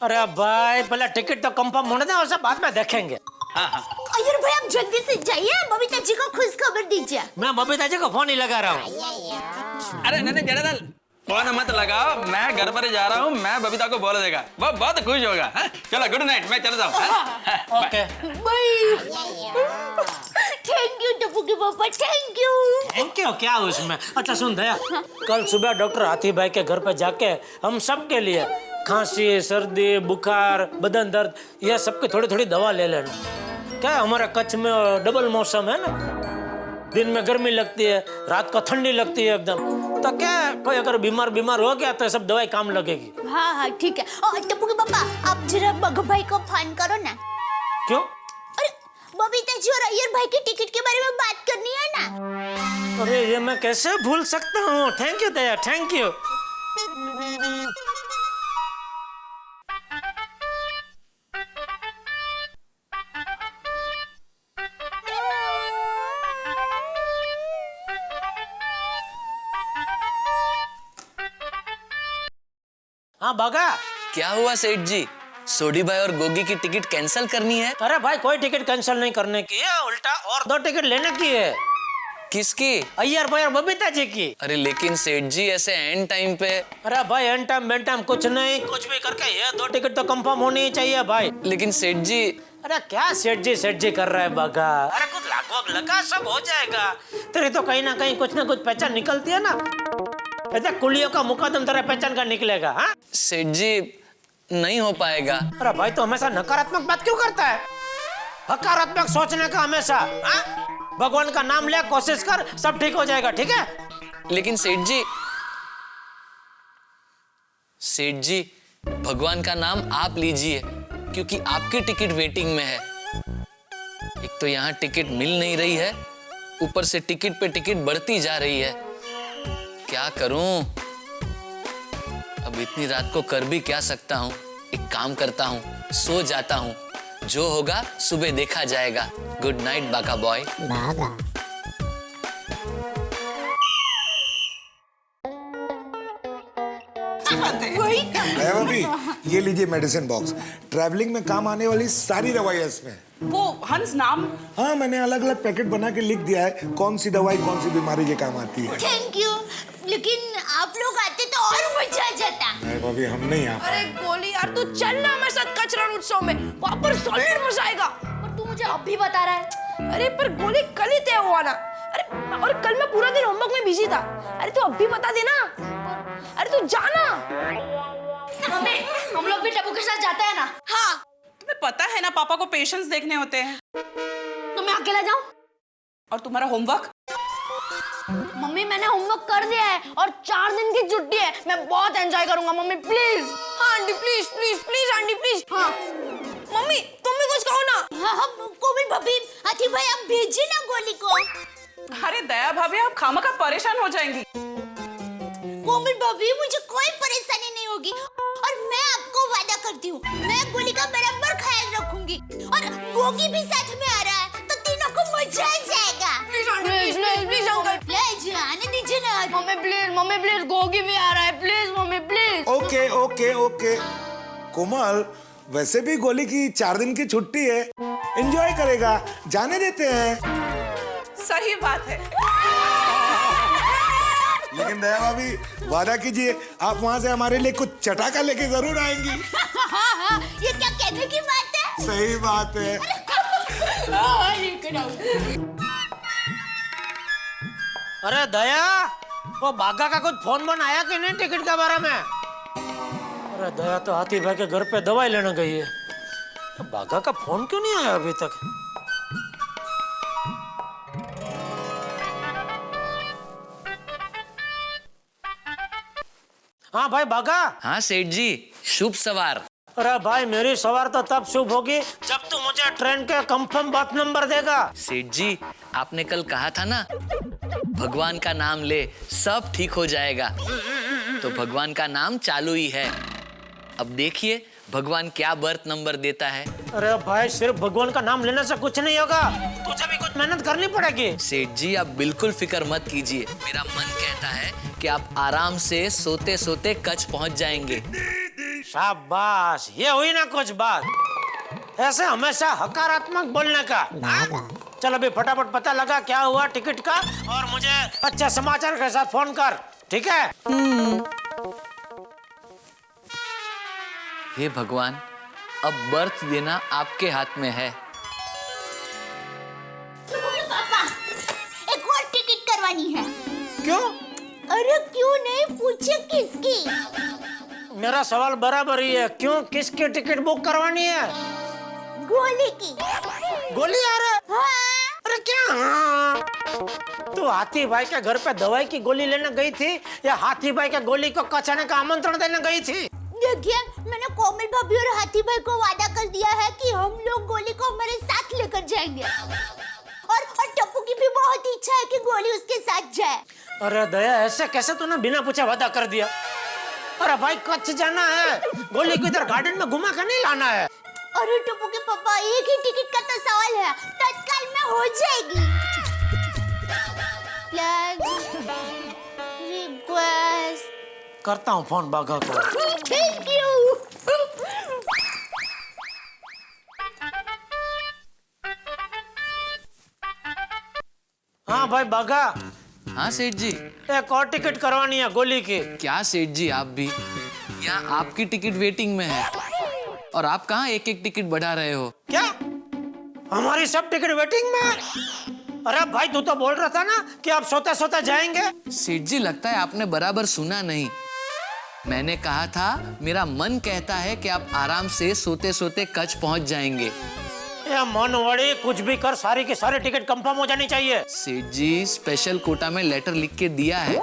अरे भाई, पहले टिकट तो कंफर्म होने दे, और सब बाद में देखेंगे। हाँ हाँ, अय्यर भाई आप जल्दी से जाइए, बबीता जी को खुश खबर दीजिए। मैं बबीता जी को फोन ही लगा रहा हूँ। अरे नहीं जेठालाल, फोन मत लगाओ, मैं घर पर जा रहा हूँ, मैं बबीता को बोल देगा, वो बहुत खुश होगा। हाँ? चलो गुड नाइट, मैं चलता हूँ। Okay bye. Thank you Tappu के पापा, थैंक यू। थैंक यू क्या उसमें। अच्छा सुन दया, कल सुबह डॉक्टर हाथी भाई के घर पे जाके हम सब के लिए खांसी, सर्दी, बुखार, बदन दर्द, ये सबकी थोड़ी थोड़ी दवा ले लेना। क्या हमारे कच्छ में डबल मौसम है ना, दिन में गर्मी लगती है, रात को ठंडी लगती है एकदम, तो क्या कोई अगर बीमार हो गया तो सब दवाई काम लगेगी। हाँ हाँ ठीक है। और टप्पू के पापा आप जरा बग भाई को फोन करो ना। क्यों? अरे बबीता जी और अय्यर भाई की टिकट के बारे में बात करनी है ना। अरे ये मैं कैसे भूल सकता हूँ। Thank you Daya, thank you. हाँ बागा, क्या हुआ सेठ जी? सोडी भाई और गोगी की टिकट कैंसिल करनी है? अरे भाई कोई टिकट कैंसिल नहीं करने की है, उल्टा और 2 टिकट लेने की है। किसकी? अय्यर भाई और बबीता जी की। अरे लेकिन सेठ जी ऐसे एंड टाइम पे। अरे भाई एंड टाइम बेंड टाइम कुछ नहीं, कुछ भी करके ये 2 टिकट तो कंफर्म होनी ही चाहिए भाई। लेकिन सेठ जी। अरे क्या सेठ जी कर रहा है बागा? अरे कुछ लागू लगा, सब हो जाएगा। तेरी तो कहीं ना कहीं कुछ ना कुछ पहचान निकलती है ना, ऐसे कुलियों का मुकदम तेरा पहचान का निकलेगा। हाँ सेठ जी नहीं हो पाएगा। अरे भाई तो हमेशा नकारात्मक बात क्यों करता है? सकारात्मक सोचने का हमेशा। हाँ? भगवान का नाम ले, कोशिश कर, सब ठीक हो जाएगा। ठीक है? लेकिन सेठ जी भगवान का नाम आप लीजिए, क्योंकि आपकी टिकट वेटिंग में है। एक तो यहाँ टिकट मिल नहीं रही है, ऊपर से टिकट पे टिकट बढ़ती जा रही है। क्या करूं? अब इतनी रात को कर भी क्या सकता हूं? एक काम करता हूं, सो जाता हूं, जो होगा सुबह देखा जाएगा। गुड नाइट बाका बॉय। भाभी ये लीजिए मेडिसिन बॉक्स, ट्रैवलिंग में काम आने वाली सारी दवाइयाँ इसमें। वो हंस नाम? हाँ मैंने अलग अलग पैकेट बना के लिख दिया है कौन सी दवाई कौन सी बीमारी के काम आती है। थैंक यू, लेकिन आप लोग आते तो और मजा आ जाता। नहीं भाभी हम नहीं आ पाए। अरे गोली यार, तू चल ना हमारे साथ कच्छ रण उत्सव में, वहाँ पर सॉलिड मजा आएगा। और तू मुझे अब भी बता रहा है? अरे पर गोली कल ही तय हुआ ना। अरे और कल मैं पूरा दिन होमवर्क में बिजी था। अरे तू अब भी बता देना। अरे तू जाना। मम्मी हम लोग भी टप्पू के साथ जाते हैं ना? हाँ तुम्हें पता है ना पापा को पेशेंट्स देखने होते हैं। तो मैं अकेला जाऊं? और तुम्हारा होमवर्क? मम्मी मैंने होमवर्क कर दिया है और 4 दिन की छुट्टी है, मैं बहुत एंजॉय करूंगा। Mummy please. हाँ aunty please please please aunty please. हाँ मम्मी तुम भी कुछ कहो ना। हाँ कोविल भाभी, हाथी भाई आप भेजिए ना गोली को। अरे दया भाभी आप खामखा परेशान हो जाएंगी। कोमल भाभी मुझे कोई परेशानी नहीं होगी और मैं आपको वादा करती हूँ मैं गोली का बराबर ख्याल रखूंगी। और गोगी भी साथ में आ रहा है तो तीनों को मजा आ जाएगा। Please please please uncle please आने दीजिए ना। मम्मी प्लीज गोगी भी आ रहा है, please mummy please. Okay okay okay Komal, वैसे भी गोली की 4 दिन की छुट्टी है, एंजॉय करेगा, जाने देते हैं। सही बात है। लेकिन दया भाभी वादा कीजिए आप वहाँ से हमारे लिए कुछ चटाका लेके जरूर आएंगी। हाँ, ये क्या कहने की बात है? सही बात है। अरे दया, वो बागा का कुछ फोन बन आया कि नहीं टिकट के बारे में? अरे दया तो हाथी भाई के घर पे दवाई लेने गई है, तो बागा का फोन क्यों नहीं आया अभी तक? हाँ भाई बागा। हाँ सेठ जी, शुभ सवार। अरे भाई मेरी सवार तो तब शुभ होगी जब तू मुझे ट्रेन के कंफर्म बर्थ नंबर देगा। सेठ जी, आपने कल कहा था ना, भगवान का नाम ले सब ठीक हो जाएगा। तो भगवान का नाम चालू ही है। अब देखिए भगवान क्या बर्थ नंबर देता है। अरे भाई सिर्फ भगवान का नाम लेने से कुछ नहीं होगा, तुझे भी कुछ मेहनत करनी पड़ेगी। सेठ जी आप बिल्कुल फिक्र मत कीजिए, मेरा मन कहता है कि आप आराम से सोते सोते कच्छ पहुंच जाएंगे। शाबाश, ये हुई ना कुछ बात। ऐसे हमेशा हकारात्मक बोलने का। चल अभी फटाफट पता लगा क्या हुआ टिकट का और मुझे अच्छे समाचार के साथ फोन कर, ठीक है? हे भगवान, अब बर्थ देना आपके हाथ में है। पापा, एक और टिकट करवानी है। क्यों? अरे क्यों नहीं, पूछे किसकी? मेरा सवाल बराबर ही है, क्यों किसकी टिकट बुक करवानी है? गोली की। गोली आ रहा है? हाँ। अरे क्या? हाँ। तू हाथी भाई के घर पे दवाई की गोली लेने गई थी या हाथी भाई के गोली को कचाने का आमंत्रण देने गई थी? देखिए, मैंने कोमल भाभी और हाथी भाई को वादा कर दिया है कि हम लोग गोली को हमारे साथ लेकर जाएंगे। और टप्पू की भी बहुत इच्छा है कि गोली उसके साथ जाए। अरे दया, ऐसे कैसे तूने बिना पूछे वादा कर दिया? अरे भाई कच्छ जाना है, गोली को इधर गार्डन में घुमा कर नहीं लाना है। अरे टप्पू के पापा, एक ही टिकट का तो सवाल है, तत्काल में हो जाएगी। रिक्वेस्ट करता हूँ फोन बाघा को। Thank you. हाँ भाई बाघा। हाँ सेठ जी। एक और टिकट करवानी है गोली की। क्या सेठ जी, आप भी यहाँ आपकी टिकट वेटिंग में है और आप कहाँ एक एक टिकट बढ़ा रहे हो? क्या हमारी सब टिकट वेटिंग में है? अरे भाई तू तो बोल रहा था ना कि आप सोते सोते जाएंगे। सेठ जी लगता है आपने बराबर सुना नहीं। मैंने कहा था मेरा मन कहता है कि आप आराम से सोते सोते कच्छ पहुंच जाएंगे। ये मन वड़ी, कुछ भी कर, सारी की सारी टिकट कंफर्म हो जानी चाहिए। सेठ जी स्पेशल कोटा में लेटर लिख के दिया है।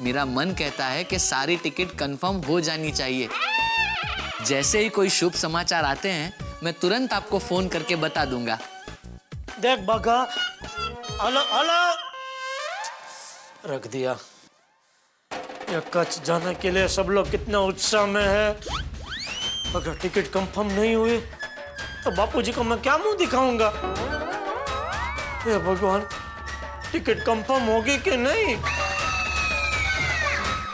मेरा मन कहता है कि सारी टिकट कंफर्म हो जानी चाहिए। जैसे ही कोई शुभ समाचार आते हैं मैं तुरंत आपको फोन करके बता दूंगा। देख बाघा, हेलो हेलो रख दिया। ये कच्छ जाने के लिए सब लोग कितना उत्साह में है। अगर टिकट कंफर्म नहीं हुई तो बापूजी को मैं क्या मुंह दिखाऊंगा? हे भगवान, टिकट कंफर्म होगी कि नहीं?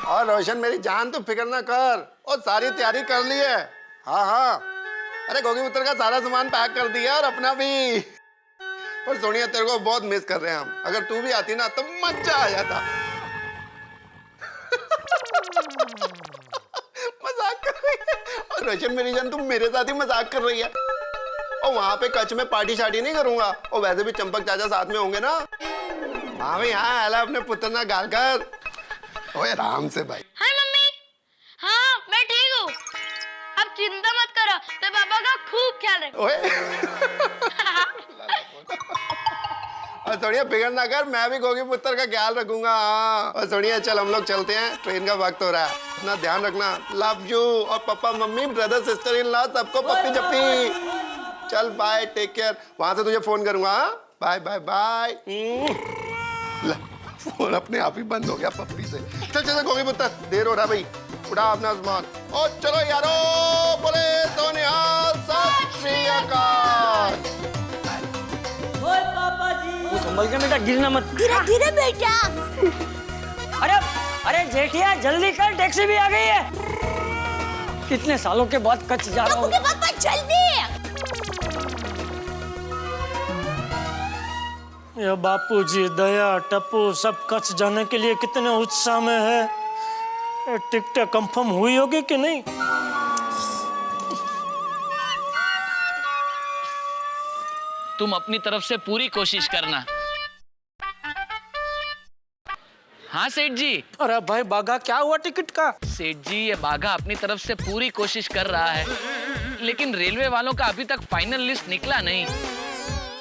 और रोशन मेरी जान, तो फिक्र ना कर, और सारी तैयारी कर ली है। हाँ हाँ, अरे गोगी पुत्र का सारा सामान पैक कर दिया और अपना भी। पर सोनिया, तेरे को बहुत मिस कर रहे हैं हम। अगर तू भी आती ना तो मजा आ जाता। मजाक कर रही है। और रोशन मेरी जान, तुम मेरे साथ ही मजाक कर रही है। और वहां पे कच्छ में पार्टी शार्टी नहीं करूंगा। और वैसे भी चंपक चाचा साथ में होंगे ना। हाँ भाई हाँ, आला अपने पुत्र ना गाल कर। ओए आराम से भाई। हाय मम्मी। हाँ मैं ठीक हूँ, अब चिंता मत करो, मैं पापा का खूब ख्याल रखूंगा। और सोनिया फिक्र ना कर, मैं भी गोगी पुत्र का ख्याल रखूंगा। और सोनिया चल हम लोग चलते हैं, ट्रेन का वक्त हो रहा है। अपना ध्यान रखना। Love you. और पापा mummy brother sister in law सबको पप्पी जप्पी। चल बाय, टेक केयर। वहां से तुझे फोन करूंगा। Bye bye bye. फोन अपने आप ही बंद हो गया पप्पी से। चल चल गोगी पुत्र, देर हो रहा भाई, उठा अपना सामान और चलो यारो। बोले सोनिया सत श्री अकाल। संभल के बेटा, गिरना मत। धीरे धीरे बेटा। अरे अरे जेठिया जल्दी कर, टैक्सी भी आ गई है। कितने सालों के बाद कच्छ जा रहा हूँ। पापा जल्दी। ये बापूजी, दया, टप्पू सब कच्छ जाने के लिए कितने उत्साह में है। टिकट कंफर्म हुई होगी कि नहीं? तुम अपनी तरफ से पूरी कोशिश करना। हाँ सेठ जी। अरे भाई बाघा, क्या हुआ टिकट का? सेठ जी ये बाघा अपनी तरफ से पूरी कोशिश कर रहा है, लेकिन रेलवे वालों का अभी तक फाइनल लिस्ट निकला नहीं।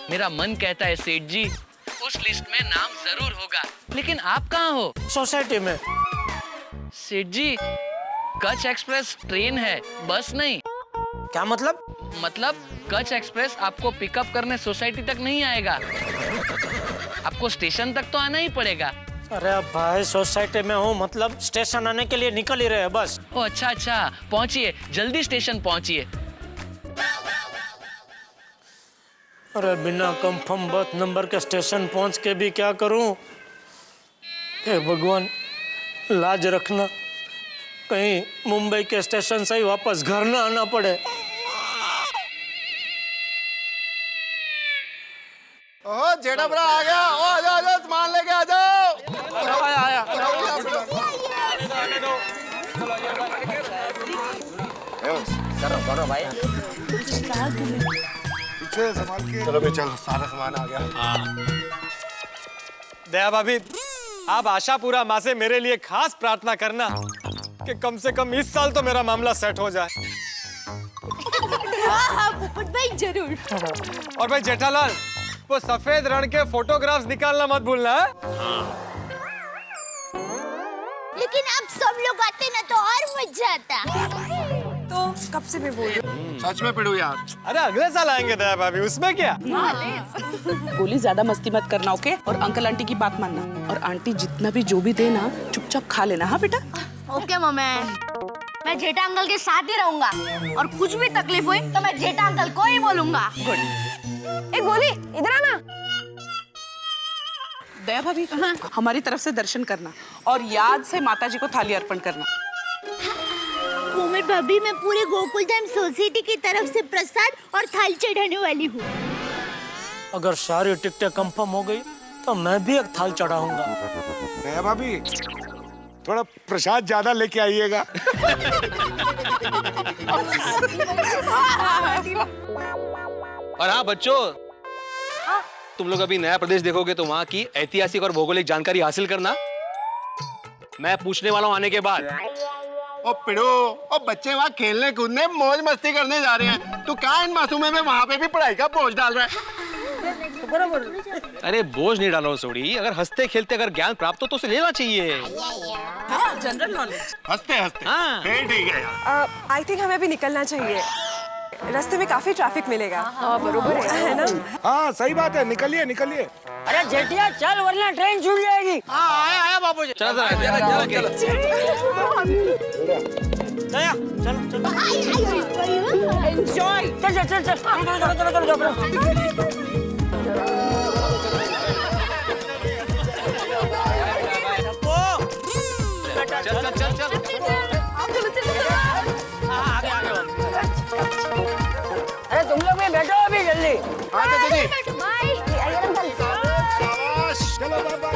मेरा मन कहता है सेठ जी उस लिस्ट में नाम जरूर होगा, लेकिन आप कहाँ हो? सोसाइटी में। सेठ जी कच्छ एक्सप्रेस ट्रेन है, बस नहीं। क्या मतलब? मतलब कच्छ एक्सप्रेस आपको पिकअप करने सोसाइटी तक नहीं आएगा, आपको स्टेशन तक तो आना ही पड़ेगा। अरे भाई सोसाइटी में हूँ, मतलब स्टेशन आने के लिए निकल ही रहे हैं बस। ओ अच्छा, पहुंचिए, जल्दी स्टेशन पहुंचिए। अरे बिना कंफर्म बर्थ नंबर के स्टेशन पहुंच के भी क्या करूं? हे भगवान, लाज रखना, कहीं मुंबई के स्टेशन से ही वापस घर ना आना पड़े। ओ जेठा भरा आ गया। ओ आ जाओ सामान लेके आ जाओ। आया। चलो भाई, पीछे संभाल के। चलो भाई चलो, सारा सामान आ गया। दया भाभी, आप आशापुरा माँ से मेरे लिए खास प्रार्थना करना कि कम से कम इस साल तो मेरा मामला सेट हो जाए। हाँ पोपट भाई जरूर। और भाई जेठालाल, वो सफेद रण के फोटोग्राफ्स निकालना मत भूलना। लेकिन अब सब लोग आते ना तो और मजा आता। तो कब से मैं बोल रही हूँ। सच में पिड़ू यार। अरे अगले साल आएंगे दया भाभी, उसमें क्या। गोली ज्यादा मस्ती मत करना, ओके? और अंकल आंटी की बात मानना, और आंटी जितना भी जो भी दे ना चुपचाप खा लेना। हाँ बेटा? ओके मम्मी, मैं जेठा अंकल के साथ ही रहूंगा और कुछ भी तकलीफ हुई तो मैं जेठा अंकल को ही बोलूंगा। ए गोली, इधर आना। दया भाभी, हमारी तरफ से दर्शन करना और याद से माताजी को थाली अर्पण करना। कोमल भाभी, मैं पूरे गोकुल धाम सोसाइटी की तरफ से प्रसाद और थाल चढ़ाने वाली हूँ। अगर सारी टिकटें कंफर्म हो गई तो मैं भी एक थाल चढ़ाऊंगा। दया भाभी, थोड़ा प्रसाद ज्यादा लेके आइएगा। और हाँ बच्चों, तुम लोग अभी नया प्रदेश देखोगे तो वहाँ की ऐतिहासिक और भौगोलिक जानकारी हासिल करना। मैं पूछने वाला हूँ आने के बाद। ओ पिड़ू, ओ बच्चे वहाँ खेलने कूदने मौज मस्ती करने जा रहे हैं, तू कहाँ इन मासूमे में वहाँ पे भी पढ़ाई का बोझ डाल रहा है। अरे बोझ नहीं डालो सोड़ी, अगर हंसते खेलते अगर ज्ञान प्राप्त हो तो उसे लेना चाहिए। General knowledge. हंसते हंसते। हाँ। फिर ठीक है यार। आई थिंक हमें भी निकलना चाहिए, रास्ते में काफी ट्रैफिक मिलेगा। बरोबर है ना? हाँ सही बात है, निकलिए निकलिए। अरे जेठिया चल वरना ट्रेन छूट जाएगी। आया बाबूजी। चलो दया, चलो। एंजॉय। चल। अरे तुम लोग भी बैठो अभी जल्दी। हाँ चाचा जी। चलो बाबा।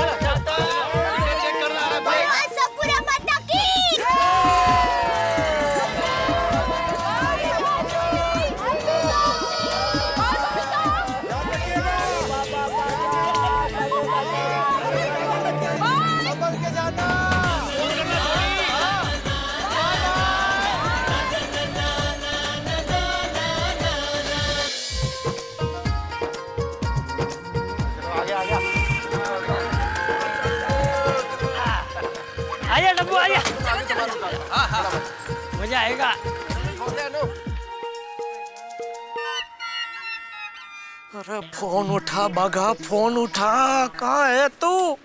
आया डब्बू आया। मजा आएगा। अरे फोन उठा बाघा, फोन उठा। कहाँ है तू?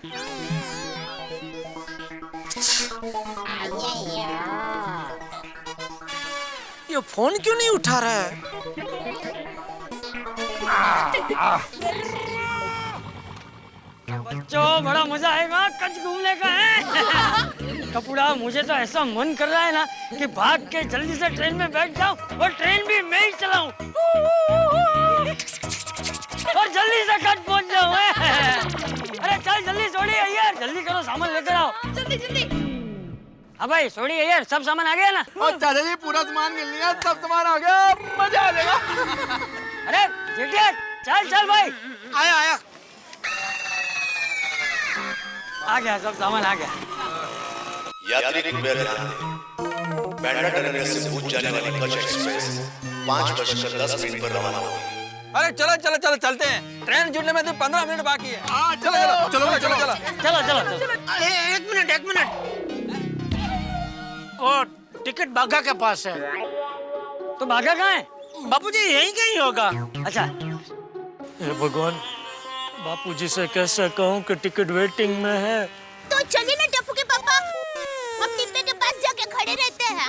ये फोन क्यों नहीं उठा रहा है? बच्चों बड़ा मजा आएगा, कच्छ घूमने का है। कपूड़ा, मुझे तो ऐसा मन कर रहा है ना कि भाग के जल्दी से ट्रेन में बैठ जाऊं और ट्रेन भी मैं ही चलाऊं और जल्दी से कच्छ पहुंच जाऊं। अरे चल जल्दी सोड़ी यार, जल्दी करो, सामान लेकर आओ। जल्दी। हाँ भाई सोड़ी यार, सब सामान आ गया ना? और चाचा जी पूरा सामान मिल लिया, सब सामान आ गया, मजा आ जाएगा। अरे जेठिया चल भाई। आया आ गया, सब सामान आ गया। यात्री कृपया ध्यान दें, बैंड्रा टर्मिनल से भूज जाने वाली कच्छ एक्सप्रेस 5:10 पर रवाना होगी। अरे चलो चलते हैं, ट्रेन छूटने में तो 15 मिनट बाकी है। चलो। एक मिनट। वो टिकट बाघा के पास है, तो भागा कहाँ है? बापूजी यहीं कहीं होगा। अच्छा, हे भगवान, बापूजी से कैसे कहूँ कि टिकट वेटिंग में है। तो चलिए ना टप्पू के पापा, हम डिब्बे के पास जाके खड़े रहते हैं।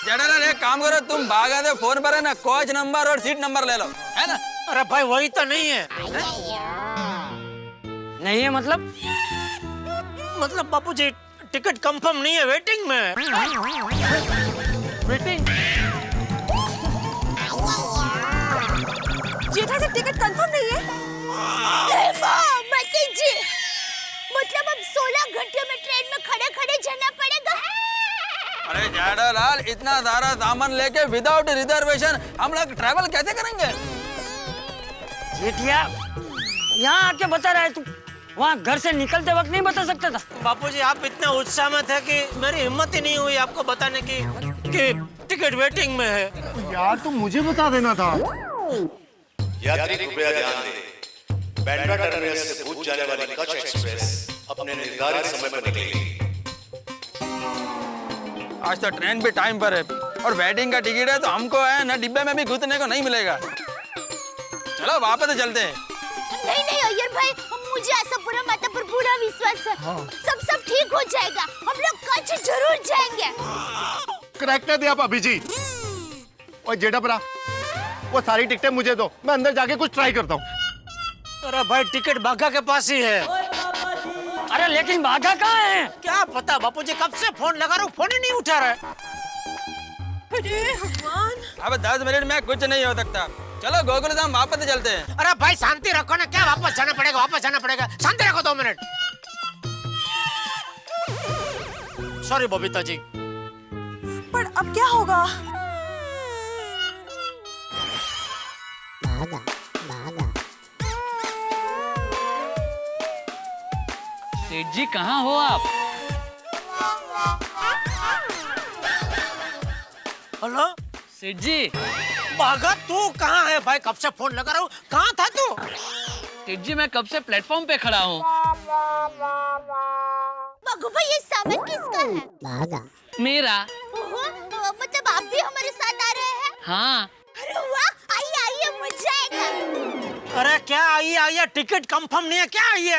जेठालाल एक काम करो, तुम भागा दे फोन पर है ना, कोच नंबर और सीट नंबर ले लो, है ना? अरे भाई वही तो नहीं है। नहीं है मतलब? मतलब बापूजी टिकट कंफर्म नहीं है, वेटिंग में है। वेटिंग? जेठा जी टिकट कंफर्म नहीं है? जी, मतलब अब 16 घंटे में ट्रेन में खड़े खड़े जाना पड़ेगा। अरे जेठालाल, इतना सारा सामान लेके विदाउट रिजर्वेशन हम लोग ट्रैवल कैसे करेंगे? जेठिया, यहाँ आके बता रहा है तू, वहाँ घर से निकलते वक्त नहीं बता सकता था? बापूजी आप इतने उत्साह में थे कि मेरी हिम्मत ही नहीं हुई आपको बताने की कि टिकट वेटिंग में है। यार तुम मुझे बता देना था। यात्री कृपया ध्यान दें, बांद्रा टर्मिनस से भुज जाने वाली कच्छ एक्सप्रेस अपने निर्धारित समय पर निकलेगी। आज तो ट्रेन भी टाइम पर है और वेटिंग का टिकट है, तो हमको है ना डिब्बे में भी घुसने को नहीं मिलेगा। चलो वापस चलते हैं। नहीं नहीं अय्यर भाई, मुझे आशापुरा माता पर पूरा विश्वास है। सब ठीक हो जाएगा, हम लोग कच्छ जरूर जाएंगे। क्रैक कर दिया भाभी जी। और जेठापरा, वो सारी टिकटें मुझे दो, मैं अंदर जाके कुछ ट्राई करता हूँ। अरे भाई टिकट बाघा के पास ही है। अरे लेकिन बाघा कहाँ है? क्या पता बापूजी, कब से फोन लगा रहा हूँ, फोन ही नहीं उठा रहा है। अरे भगवान, अब 10 मिनट में कुछ नहीं हो सकता। चलो गोकुल धाम वापस चलते हैं। अरे भाई शांति रखो ना, क्या वापस जाना पड़ेगा, वापस जाना पड़ेगा, शांति रखो 2 मिनट। सॉरी बबीता जी। पर अब क्या होगा? सेठ जी कहाँ हो आप? हेलो सेठ जी। बाघा तू कहाँ है भाई, कब से फोन लगा रहा हूँ, कहाँ था तू? सेठ जी मैं कब से प्लेटफॉर्म पे खड़ा हूँ। बाघू भाई ये सामान किसका है? मेरा। मतलब आप भी हमारे साथ आ रहे हैं? हाँ। अरे वाह, आइए आइए, मजा आएगा। अरे क्या आइए, टिकट कंफर्म नहीं है, क्या आइए?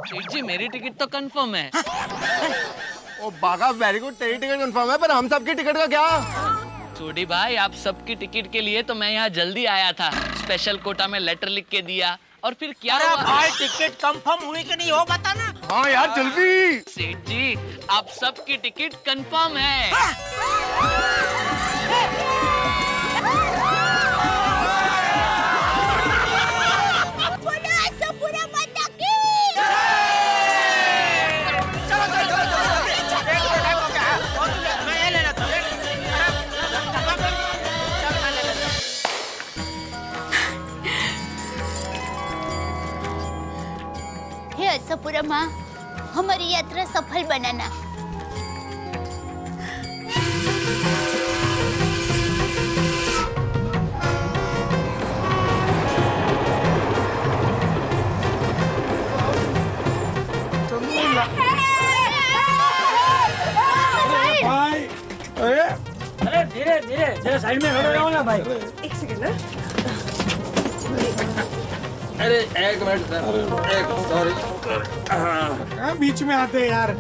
सेठ जी मेरी टिकट तो कंफर्म है। ओ बाघा वेरी गुड, तेरी टिकट कंफर्म है, पर हम सबकी टिकट का क्या? छोटी भाई आप सबकी टिकट के लिए तो मैं यहाँ जल्दी आया था, स्पेशल कोटा में लेटर लिख के दिया और फिर क्या अरे हुआ? भाई टिकट कंफर्म हुई कि नहीं हो बता ना। हाँ यार जल्दी। सेठ जी आप सबकी टिकट कंफर्म है। हे आशापुरा माँ, हमारी यात्रा सफल बनाना। अरे धीरे धीरे, जरा साइड में खड़े रहो ना भाई। एक सेकंड ना। अरे एक मिनट सर, एक सॉरी। कहाँ बीच में आते हैं यार?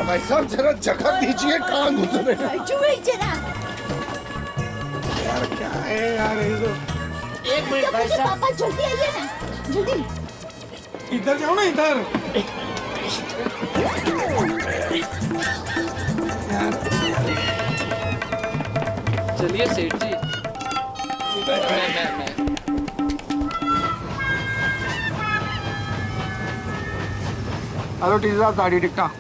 भाई साहब जरा जगह दीजिए, कहाँ घुस रहे हैं? जरा यार क्या है यार ये तो? एक मिनट भाई साहब, पापा जल्दी आइए ना, जल्दी। इधर जाओ ना, इधर। चलिए सेठ जी। मैं। हेलो टीचर साहब, साड़ी टिकटा।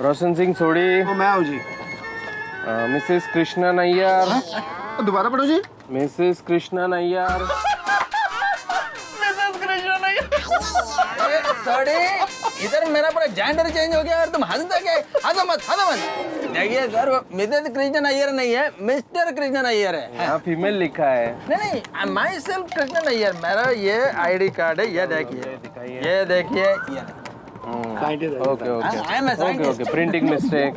रोशन सिंह सोडी। तो मैं हूँ जी। मिसेस कृष्णा नैयर। दोबारा पढ़ो जी। मिसेस कृष्णा नैयर। सॉरी, इधर मेरा पूरा जेंडर चेंज हो गया और तुम हंसते क्या? हंसो मत। देखिए सर, वो मिसेस कृष्णन अय्यर नहीं है, मिस्टर कृष्णन अय्यर है। यहाँ फीमेल लिखा है। नहीं, माई सेल्फ कृष्णन अय्यर, मेरा ये आईडी कार्ड है, ये देखिए, ये देखिए, ये okay okay okay printing mistake.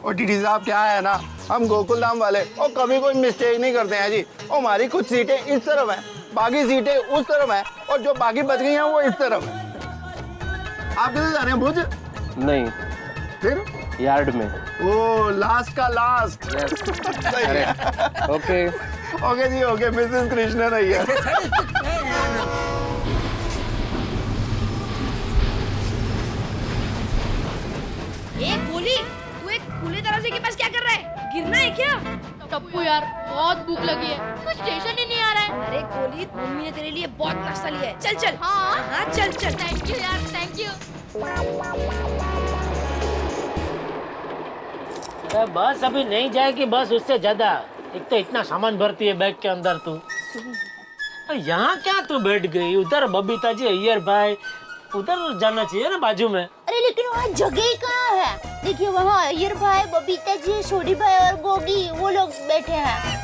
और डीडी साहब क्या है ना, हम गोकुल धाम वाले और कभी कोई मिस्टेक नहीं करते हैं जी। और हमारी कुछ सीटें इस तरफ हैं, बाकी सीटें उस तरफ हैं, और जो बाकी बच गई हैं वो इस तरफ हैं। आप किधर जा रहे हैं, भुज? नहीं, फिर यार्ड में। ओ लास्ट का लास्ट। सही है। ओके ओके जी, ओके मिसेस कृष्णा नैयर। ए गोली, तू एक खुले दरवाजे के पास क्या कर रहा है? गिरना है क्या? टप्पू यार बहुत भूख लगी है, कुछ स्टेशन ही नहीं आ रहा है। अरे गोली, मम्मी ने तेरे लिए बहुत नाश्ता लिया है। चल चल। हाँ हाँ चल चल। थैंक यू यार, थैंक यू। बस अभी नहीं जाएगी, बस उससे ज्यादा। एक तो इतना सामान भरती है बैग के अंदर तू। यहाँ क्या तू बैठ गई? उधर बबीता जी, अय्यर भाई, उधर जाना चाहिए ना बाजू में। अरे लेकिन वहाँ जगह ही कहाँ है? देखिए वहाँ अय्यर भाई, बबीता जी, सोडी भाई और गोगी वो लोग बैठे हैं।